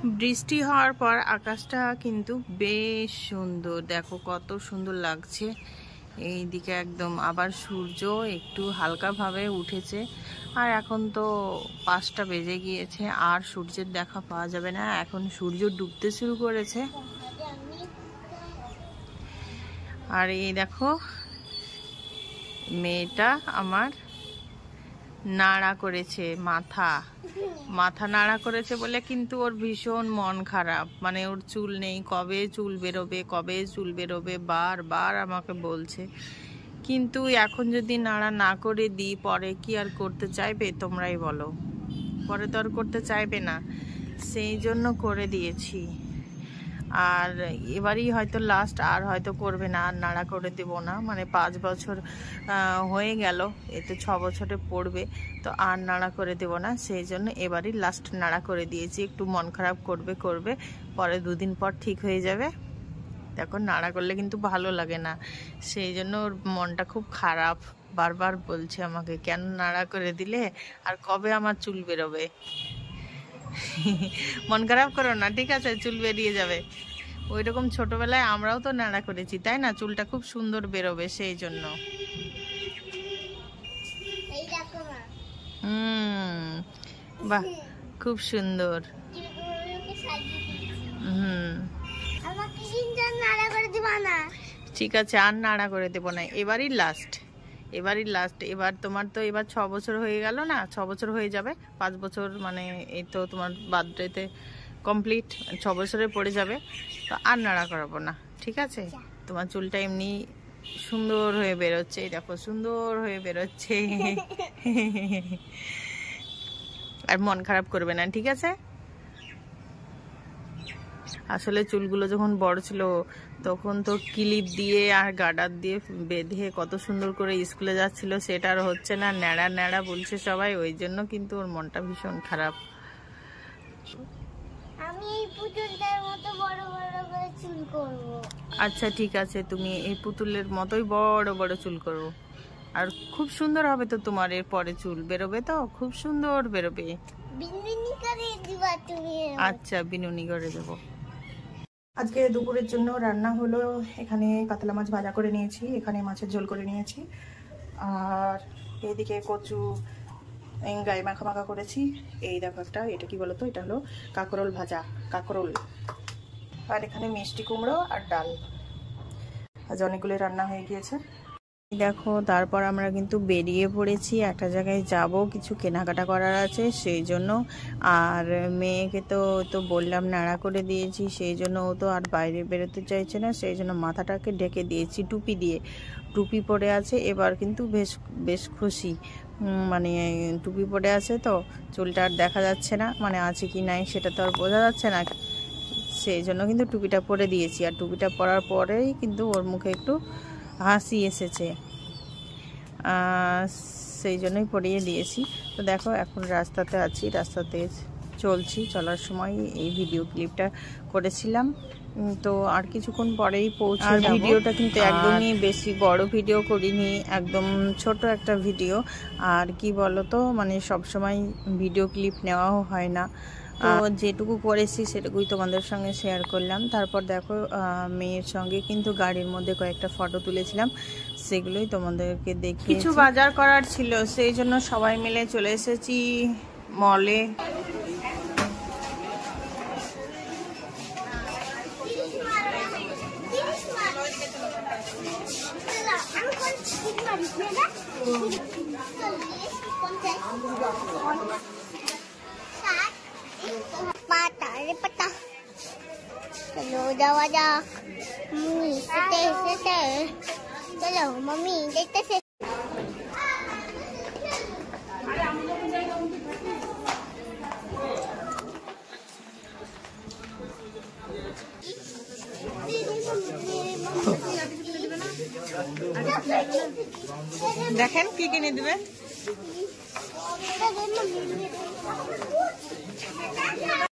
বৃষ্টি হওয়ার পর আকাশটা কিন্তু বেশ সুন্দর, দেখো কত সুন্দর লাগছে। এইদিকে একদম আবার সূর্য একটু হালকাভাবে উঠেছে। আর এখন তো 5টা বেজে গিয়েছে, আর সূর্যের দেখা পাওয়া যাবে না, এখন সূর্য ডুবতে শুরু করেছে। আর এই দেখো মেয়েটা আমার নাড়া করেছে, মাথা নাড়া করেছে বলে কিন্তু ওর ভীষণ মন খারাপ। মানে ওর চুল নেই, কবে চুল বেরোবে বারবার আমাকে বলছে। কিন্তু এখন যদি নাড়া না করে দিই পরে কি আর করতে চাইবে, তোমরাই বলো। পরে তো আর করতে চাইবে না, সেই জন্য করে দিয়েছি। আর এবারই হয়তো লাস্ট, আর হয়তো করবে না, আর নাড়া করে দেব না। মানে 5 বছর হয়ে গেল, এতে 6 বছরে পড়বে, তো আর নাড়া করে দেব না। সেই জন্য এবারই লাস্ট নাড়া করে দিয়েছি। একটু মন খারাপ করবে, পরে 2 দিন পর ঠিক হয়ে যাবে। দেখো নাড়া করলে কিন্তু ভালো লাগে না, সেই জন্য ওর মনটা খুব খারাপ। বারবার বলছে আমাকে, কেন নাড়া করে দিলে, আর কবে আমার চুল বেরোবে। মন খারাপ করো না, ঠিক আছে, চুল বেরিয়ে যাবে। ওইরকম ছোটবেলায় আমরাও তো নাড়া করেছি, তাই না? চুলটা খুব সুন্দর বেরোবে, সেই জন্য। বাহ, খুব সুন্দর। ঠিক আছে, আর নাড়া করে দেবো না, এবারই লাস্ট। এবার তোমার তো এবার 6 বছর হয়ে গেল না, 6 বছর হয়ে যাবে। 5 বছর মানে এই তো তোমার বার্থডেতে কমপ্লিট, 6 বছরে পড়ে যাবে, তো আর নাড়া করাবো না, ঠিক আছে? তোমার চুলটা এমনি সুন্দর হয়ে বেরোচ্ছে, এই দেখো সুন্দর হয়ে বেরোচ্ছে। আর মন খারাপ করবে না, ঠিক আছে? আসলে চুলগুলো যখন বড় ছিল তখন তো ক্লিপ দিয়ে আর গার্ডার দিয়ে বেঁধে কত সুন্দর করে স্কুলে যাচ্ছিল, সেটা আর হচ্ছে না, ন্যাড়া ন্যাড়া বলছে সবাই, ওই জন্য কিন্তু ওর মনটা ভীষণ খারাপ। আমি এই পুতুলটার মতো বড় বড় করে চুল করব। আচ্ছা ঠিক আছে, তুমি এই পুতুলের মতোই বড় বড় চুল করো, আর খুব সুন্দর হবে তো তোমার। এর পরে চুল বেরোবে তো খুব সুন্দর বেরোবে। বিনুনি করে দিবা তুমি? আচ্ছা, বিনুনি করে দেবো। আজকে দুপুরের জন্য রান্না হলো, এখানে কাতলা মাছ ভাজা করে নিয়েছি, এখানে মাছের ঝোল করে নিয়েছি, আর এইদিকে কচু গায়ে মাখা মাখা করেছি। এই দেখো একটা, এটা কি বলতো, এটা হলো কাঁকরোল ভাজা, কাঁকরোল। আর এখানে মিষ্টি কুমড়ো আর ডাল। আজ অনেকগুলো রান্না হয়ে গিয়েছে। দেখো তারপর আমরা কিন্তু বেরিয়ে পড়েছি, একটা জায়গায় যাব, কিছু কেনাকাটা করার আছে, সেই জন্য। আর মেয়েকে তো বললাম নাড়া করে দিয়েছি, সেই জন্য ও তো আর বাইরে বেরোতে চাইছে না, সেই জন্য মাথাটাকে ঢেকে দিয়েছি টুপি দিয়ে। টুপি পরে আছে, এবার কিন্তু বেশ খুশি। মানে টুপি পরে আছে তো চুলটা আর দেখা যাচ্ছে না, মানে আছে কি নাই সেটা তো আর বোঝা যাচ্ছে না, সেই জন্য কিন্তু টুপিটা পরে দিয়েছি। আর টুপিটা পরার পরেই কিন্তু ওর মুখে একটু হাসি এসেছে, সেই জন্যই পরিয়ে দিয়েছি। তো দেখো এখন রাস্তাতে আছি, রাস্তাতে চলছি, চলার সময় এই ভিডিও ক্লিপটা করেছিলাম। তো আর কিছুক্ষণ পরেই পৌঁছে যাব। ভিডিওটা কিন্তু একদমই বেশি বড় ভিডিও করিনি, একদম ছোট একটা ভিডিও। আর কি বলো তো, মানে সবসময় ভিডিও ক্লিপ নেওয়াও হয় না, তো যেটুকু করেছি সেটুকুই তোমাদের সঙ্গে শেয়ার করলাম। তারপর দেখো মেয়ের সঙ্গে কিন্তু গাড়ির মধ্যে কয়েকটা ফটো তুলেছিলাম, সেগুলোই তোমাদেরকে দেখি। কিছু বাজার করার ছিল, সেই জন্য সবাই মিলে চলে এসেছি মলে। चलो जावा जा मम्मी से चलो मम्मी देखते से। দেখেন কি কিনে দিবে।